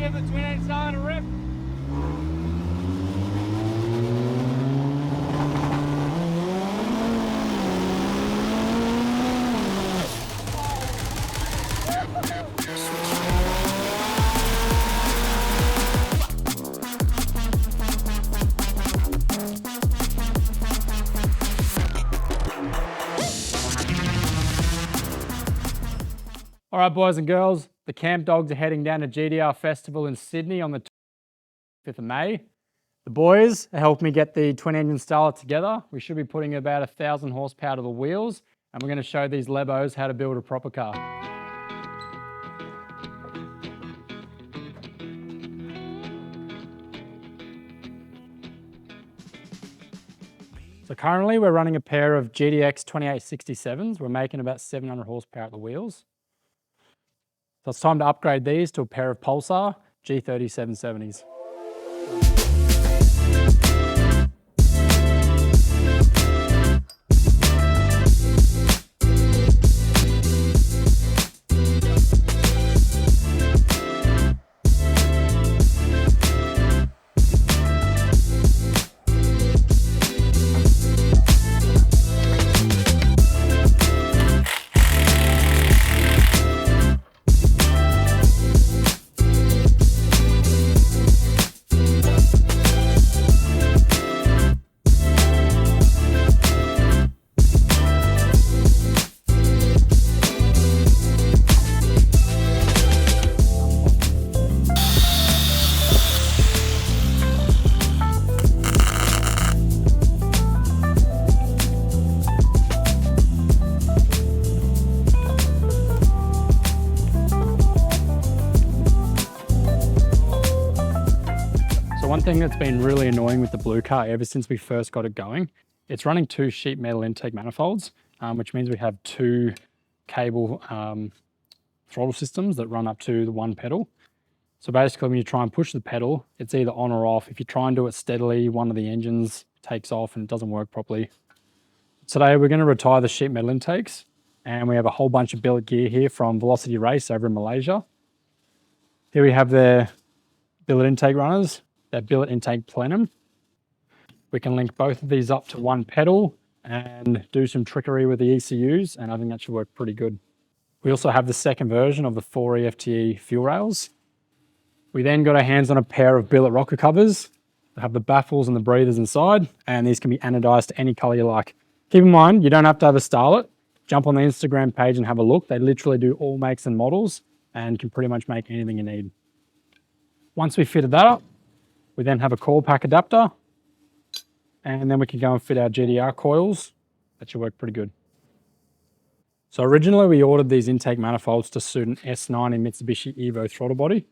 give the twin engine style a rip. All right, boys and girls, the Camp Dogs are heading down to GDR Festival in Sydney on the 5th of May. The boys helped me get the twin engine Starlet together. We should be putting about 1,000 horsepower to the wheels, and we're going to show these Lebos how to build a proper car. So currently we're running a pair of GDX 2867s. We're making about 700 horsepower at the wheels. So it's time to upgrade these to a pair of Pulsar G30 770s. One thing that's been really annoying with the Blue car ever since we first got it going, it's running 2 sheet metal intake manifolds, which means we have 2 cable throttle systems that run up to the one pedal. So basically when you try and push the pedal, it's either on or off. If you try and do it steadily, one of the engines takes off and it doesn't work properly. Today we're going to retire the sheet metal intakes, and we have a whole bunch of billet gear here from Velocity Race over in Malaysia. Here we have their billet intake runners, their billet intake plenum. We can link both of these up to one pedal and do some trickery with the ECUs, and I think that should work pretty good. We also have the second version of the 4EFTE fuel rails. We then got our hands on a pair of billet rocker covers that have the baffles and the breathers inside, and these can be anodized to any color you like. Keep in mind, you don't have to have a Starlet. Jump on the Instagram page and have a look. They literally do all makes and models and can pretty much make anything you need. Once we fitted that up, we then have a coil pack adapter, and then we can go and fit our GDR coils. That should work pretty good. So originally we ordered these intake manifolds to suit an S90 Mitsubishi Evo throttle body.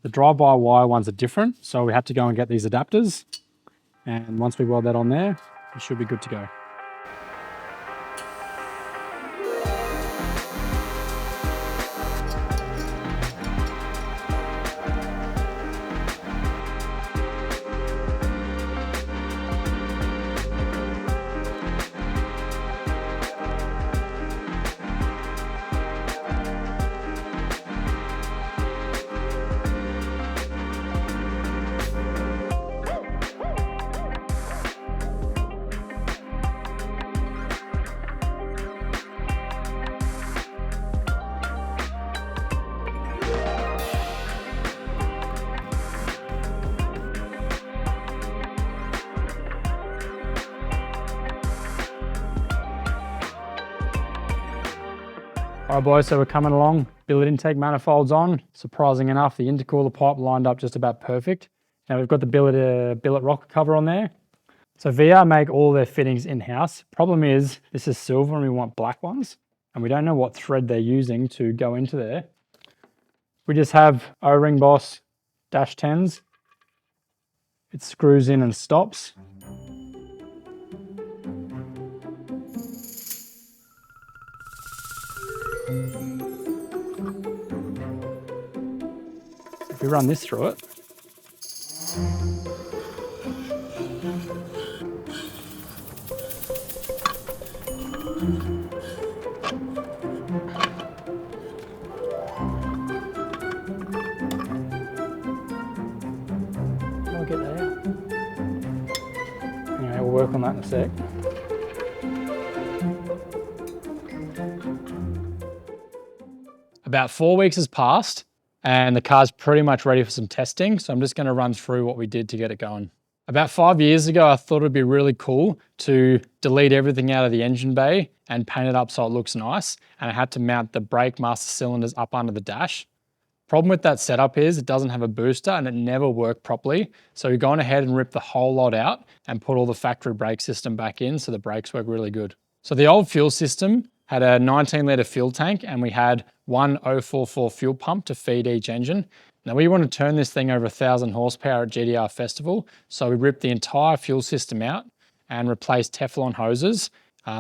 The drive-by-wire ones are different, so we had to go and get these adapters. And once we weld that on there, we should be good to go. All right, boys, so we're coming along. Billet intake manifolds on. Surprising enough, the intercooler pipe lined up just about perfect. Now we've got the billet rocker cover on there. So VR make all their fittings in-house. Problem is, this is silver and we want black ones, and we don't know what thread they're using to go into there. We just have O-ring Boss -10s. It screws in and stops. If we run this through it, get that out. Anyway, we'll work on that in a sec. About 4 weeks has passed and the car's pretty much ready for some testing. So I'm just going to run through what we did to get it going. About 5 years ago, I thought it'd be really cool to delete everything out of the engine bay and paint it up so it looks nice. And I had to mount the brake master cylinders up under the dash. Problem with that setup is it doesn't have a booster and it never worked properly. So we've gone ahead and ripped the whole lot out and put all the factory brake system back in so the brakes work really good. So the old fuel system had a 19-litre fuel tank and we had one 044 fuel pump to feed each engine. Now we want to turn this thing over 1,000 horsepower at GDR Festival. So we ripped the entire fuel system out and replaced Teflon hoses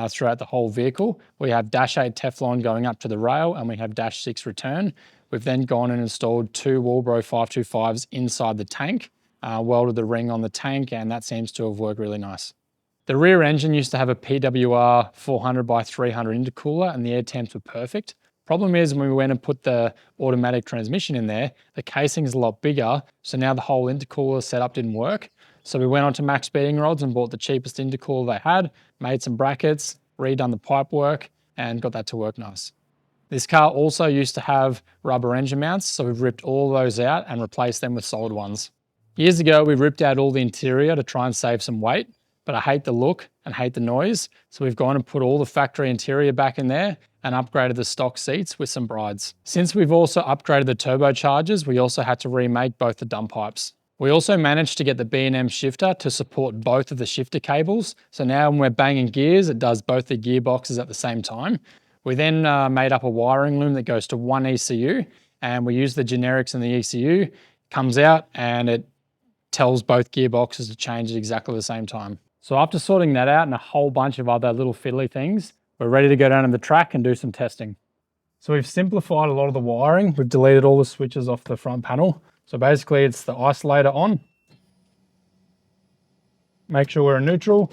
throughout the whole vehicle. We have Dash 8 Teflon going up to the rail and we have Dash 6 return. We've then gone and installed 2 Walbro 525s inside the tank, welded the ring on the tank, and that seems to have worked really nice. The rear engine used to have a PWR 400x300 intercooler and the air temps were perfect. Problem is when we went and put the automatic transmission in there, the casing is a lot bigger, so now the whole intercooler setup didn't work. So we went onto Max Beating Rods and bought the cheapest intercooler they had, made some brackets, redone the pipe work, and got that to work nice. This car also used to have rubber engine mounts, so we've ripped all those out and replaced them with solid ones. Years ago, we ripped out all the interior to try and save some weight, but I hate the look and hate the noise, so we've gone and put all the factory interior back in there and upgraded the stock seats with some brides. Since we've also upgraded the turbochargers, we also had to remake both the dump pipes. We also managed to get the B&M shifter to support both of the shifter cables, so now when we're banging gears, it does both the gearboxes at the same time. We then made up a wiring loom that goes to one ECU, and we use the generics in the ECU, comes out and it tells both gearboxes to change at exactly the same time. So after sorting that out and a whole bunch of other little fiddly things, we're ready to go down to the track and do some testing. So we've simplified a lot of the wiring. We've deleted all the switches off the front panel. So basically it's the isolator on. Make sure we're in neutral.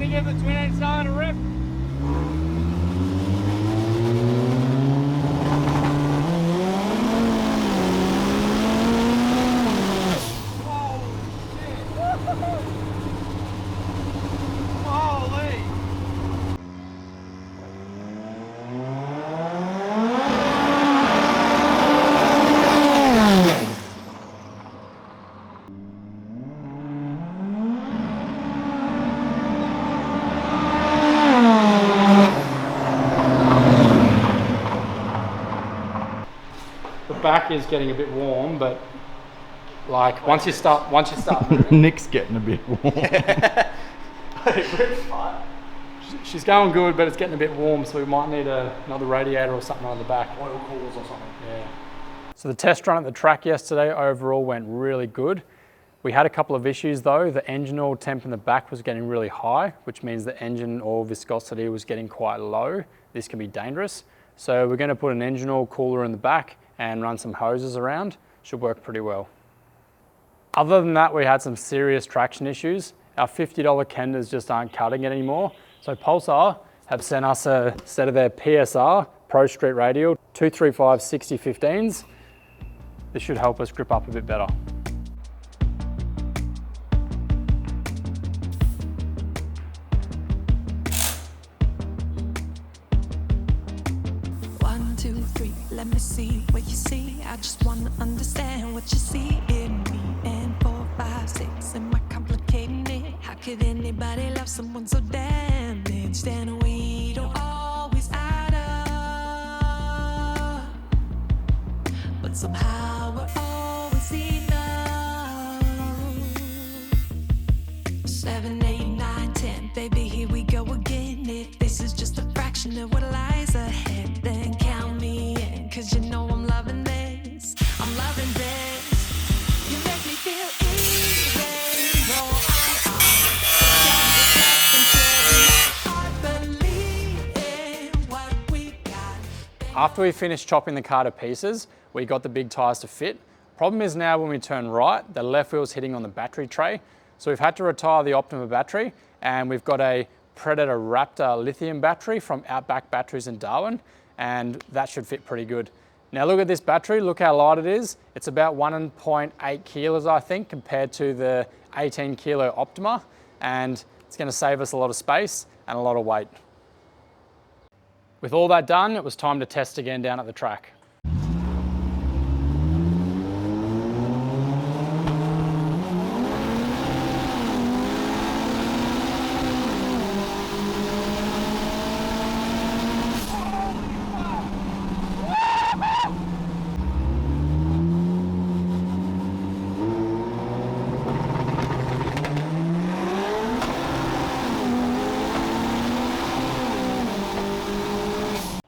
Give the twin 8 a rip. Back is getting a bit warm, but like once you start Nick's getting a bit warm. She's going good, but it's getting a bit warm, so we might need another radiator or something on the back. Oil coolers or something. Yeah. So the test run at the track yesterday overall went really good. We had a couple of issues though. The engine oil temp in the back was getting really high, which means the engine oil viscosity was getting quite low. This can be dangerous. So we're going to put an engine oil cooler in the back and run some hoses around. Should work pretty well. Other than that, we had some serious traction issues. Our $50 Kenders just aren't cutting it anymore. So Pulsar have sent us a set of their PSR Pro Street Radial 235 6015s. This should help us grip up a bit better. Let me see what you see. I just wanna understand what you see in me. And 4, 5, 6, am I complicating it? How could anybody love someone so damaged? And we don't always add up, but somehow we're always enough. 7, 8, 9, 10, baby, here we go again. If this is just a fraction of what lies ahead, then count me in, 'cause you know I'm loving this. I'm loving this. You make me feel easy. After we finished chopping the car to pieces, we got the big tyres to fit. Problem is now when we turn right, the left wheel's hitting on the battery tray. So we've had to retire the Optima battery, and we've got a Predator Raptor lithium battery from Outback Batteries in Darwin, and that should fit pretty good. Now look at this battery, look how light it is. It's about 1.8 kilos, I think, compared to the 18 kilo Optima, and it's gonna save us a lot of space and a lot of weight. With all that done, it was time to test again down at the track.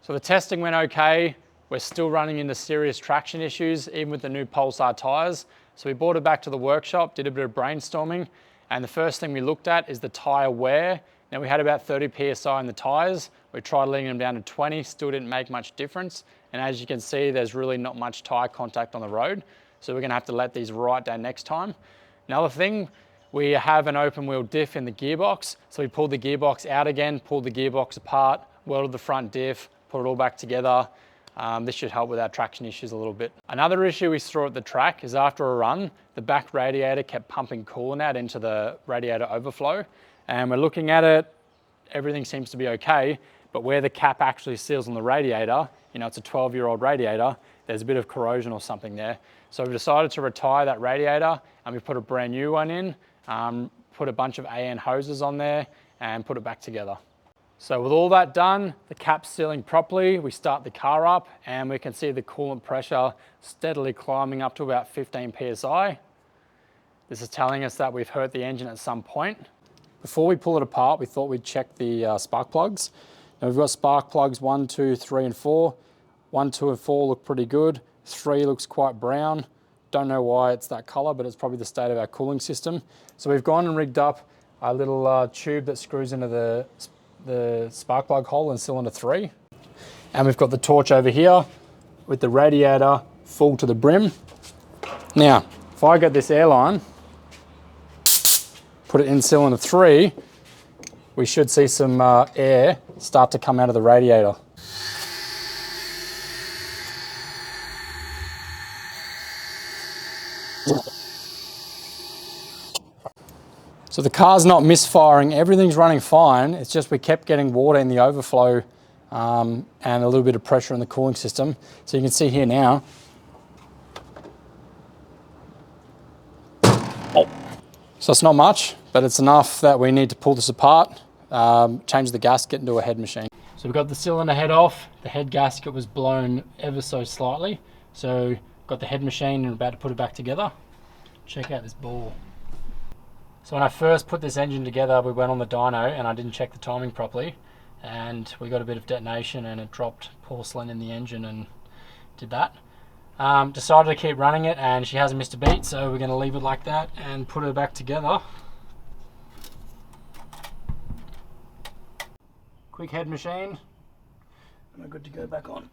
So the testing went okay. We're still running into serious traction issues, even with the new Pulsar tyres. So we brought it back to the workshop, did a bit of brainstorming, and the first thing we looked at is the tyre wear. Now we had about 30 PSI in the tyres. We tried letting them down to 20, still didn't make much difference. And as you can see, there's really not much tyre contact on the road. So we're gonna have to let these right down next time. Another thing, we have an open wheel diff in the gearbox. So we pulled the gearbox out again, pulled the gearbox apart, welded the front diff, put it all back together. This should help with our traction issues a little bit. Another issue we saw at the track is after a run, the back radiator kept pumping coolant out into the radiator overflow. And we're looking at it, everything seems to be okay, but where the cap actually seals on the radiator, you know, it's a 12-year-old radiator, there's a bit of corrosion or something there. So we decided to retire that radiator, and we put a brand new one in, put a bunch of AN hoses on there, and put it back together. So with all that done, the cap's sealing properly, we start the car up and we can see the coolant pressure steadily climbing up to about 15 PSI. This is telling us that we've hurt the engine at some point. Before we pull it apart, we thought we'd check the spark plugs. Now we've got spark plugs 1, 2, 3, and 4. 1, 2, and 4 look pretty good. 3 looks quite brown. Don't know why it's that color, but it's probably the state of our cooling system. So we've gone and rigged up a little tube that screws into the spark plug hole in cylinder 3. And we've got the torch over here with the radiator full to the brim. Now, if I get this airline, put it in cylinder 3, we should see some air start to come out of the radiator. So the car's not misfiring, everything's running fine. It's just we kept getting water in the overflow and a little bit of pressure in the cooling system. So you can see here now. Oh. So it's not much, but it's enough that we need to pull this apart, change the gasket into a head machine. So we've got the cylinder head off. The head gasket was blown ever so slightly. So got the head machine and we're about to put it back together. Check out this ball. So when I first put this engine together, we went on the dyno and I didn't check the timing properly, and we got a bit of detonation and it dropped porcelain in the engine and did that. Decided to keep running it and she hasn't missed a beat, so we're going to leave it like that and put her back together. Quick head machine and we're good to go back on.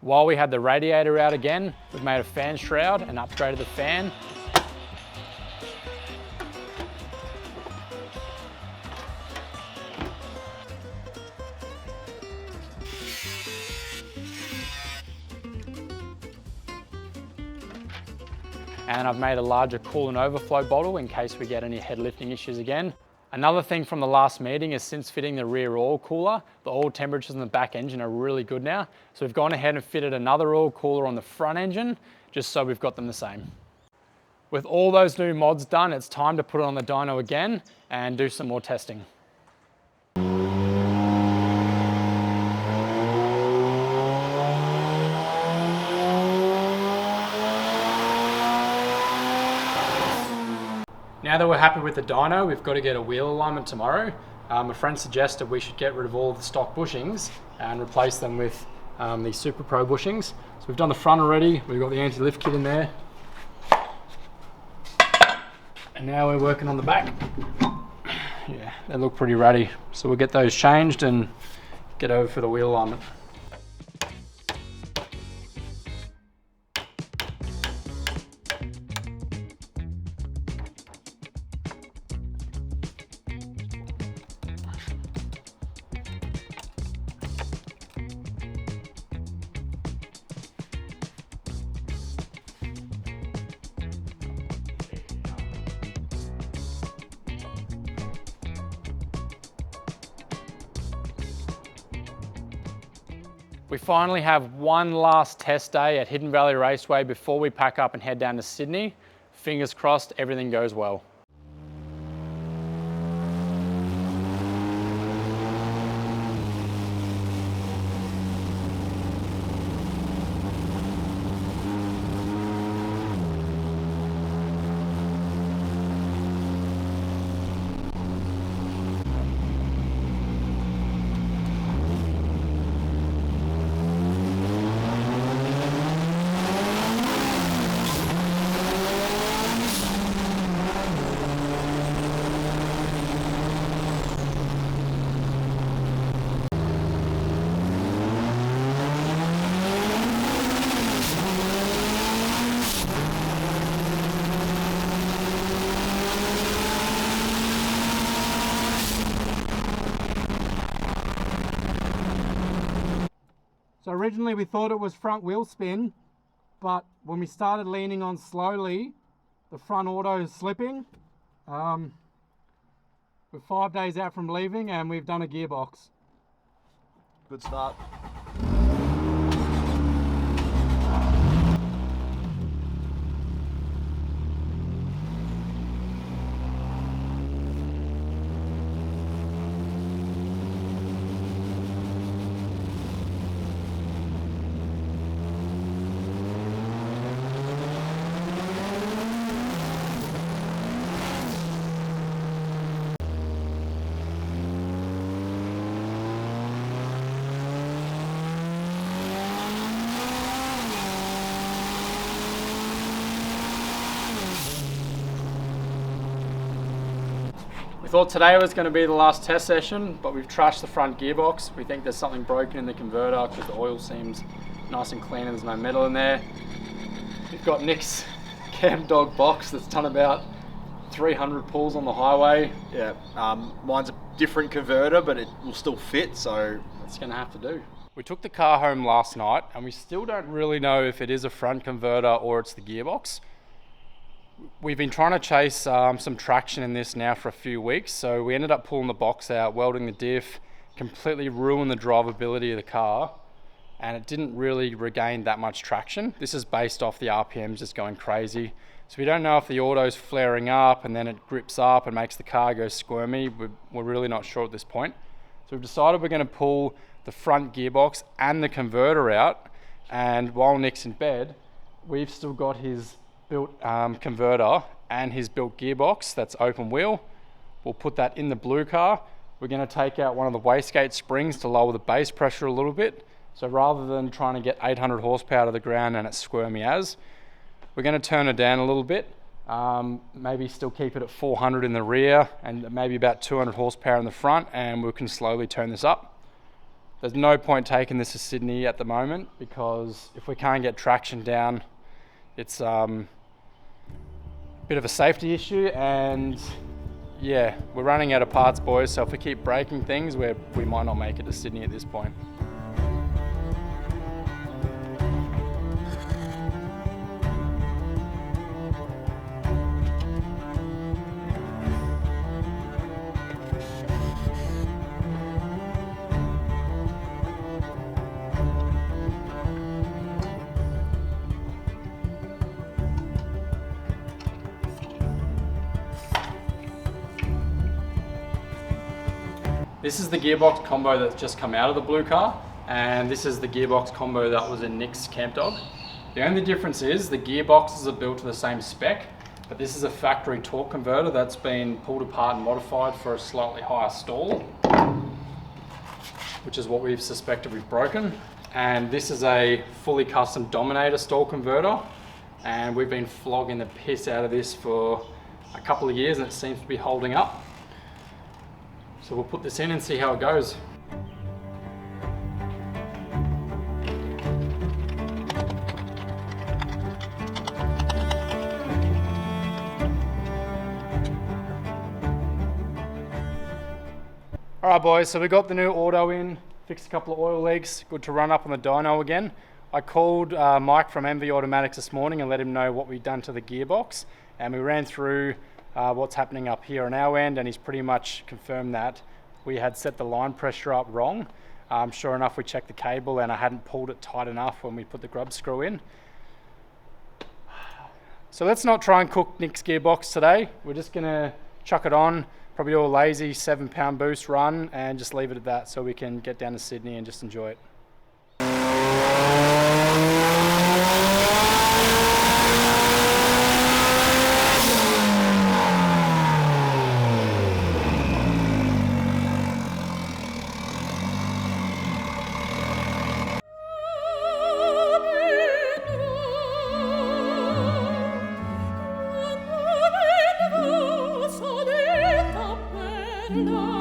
While we had the radiator out again, we've made a fan shroud and upgraded the fan. And I've made a larger coolant overflow bottle in case we get any head lifting issues again. Another thing from the last meeting is since fitting the rear oil cooler, the oil temperatures in the back engine are really good now. So we've gone ahead and fitted another oil cooler on the front engine, just so we've got them the same. With all those new mods done, it's time to put it on the dyno again and do some more testing. Now that we're happy with the dyno, we've got to get a wheel alignment tomorrow. A friend suggested we should get rid of all of the stock bushings and replace them with these Super Pro bushings. So we've done the front already, we've got the anti-lift kit in there. And now we're working on the back. yeah, they look pretty ratty. So we'll get those changed and get over for the wheel alignment. We finally have one last test day at Hidden Valley Raceway before we pack up and head down to Sydney. Fingers crossed everything goes well. So originally we thought it was front wheel spin, but when we started leaning on slowly, the front auto is slipping. We're 5 days out from leaving and we've done a gearbox. Good start. We thought today was going to be the last test session, but we've trashed the front gearbox. We think there's something broken in the converter because the oil seems nice and clean and there's no metal in there. We've got Nick's Camp Dog box that's done about 300 pulls on the highway. Yeah, mine's a different converter, but it will still fit, so It's going to have to do. We took the car home last night and we still don't really know if it is a front converter or it's the gearbox. We've been trying to chase some traction in this now for a few weeks, so we ended up pulling the box out, welding the diff, completely ruined the drivability of the car, and it didn't really regain that much traction. This is based off the RPMs just going crazy. So we don't know if the auto's flaring up and then it grips up and makes the car go squirmy. We're really not sure at this point. So we've decided we're going to pull the front gearbox and the converter out, and while Nick's in bed, we've still got his built converter and his built gearbox that's open wheel. We'll put that in the blue car. We're going to take out one of the wastegate springs to lower the base pressure a little bit. So rather than trying to get 800 horsepower to the ground and it's squirmy as, we're going to turn it down a little bit, maybe still keep it at 400 in the rear and maybe about 200 horsepower in the front, and we can slowly turn this up. There's no point taking this to Sydney at the moment because if we can't get traction down, it's bit of a safety issue, and yeah, we're running out of parts, boys, so if we keep breaking things, we might not make it to Sydney at this point. This is the gearbox combo that's just come out of the blue car, and this is the gearbox combo that was in Nick's Camp Dog. The only difference is the gearboxes are built to the same spec, but this is a factory torque converter that's been pulled apart and modified for a slightly higher stall, which is what we've suspected we've broken. And this is a fully custom Dominator stall converter, and we've been flogging the piss out of this for a couple of years and it seems to be holding up. So we'll put this in and see how it goes. All right, boys, so we got the new auto in, fixed a couple of oil leaks, good to run up on the dyno again. I called Mike from MV Automatics this morning and let him know what we'd done to the gearbox, and we ran through what's happening up here on our end, and he's pretty much confirmed that we had set the line pressure up wrong. Sure enough, we checked the cable and I hadn't pulled it tight enough when we put the grub screw in. So let's not try and cook Nick's gearbox today. We're just gonna chuck it on, probably do a lazy 7-pound boost run and just leave it at that so we can get down to Sydney and just enjoy it. No.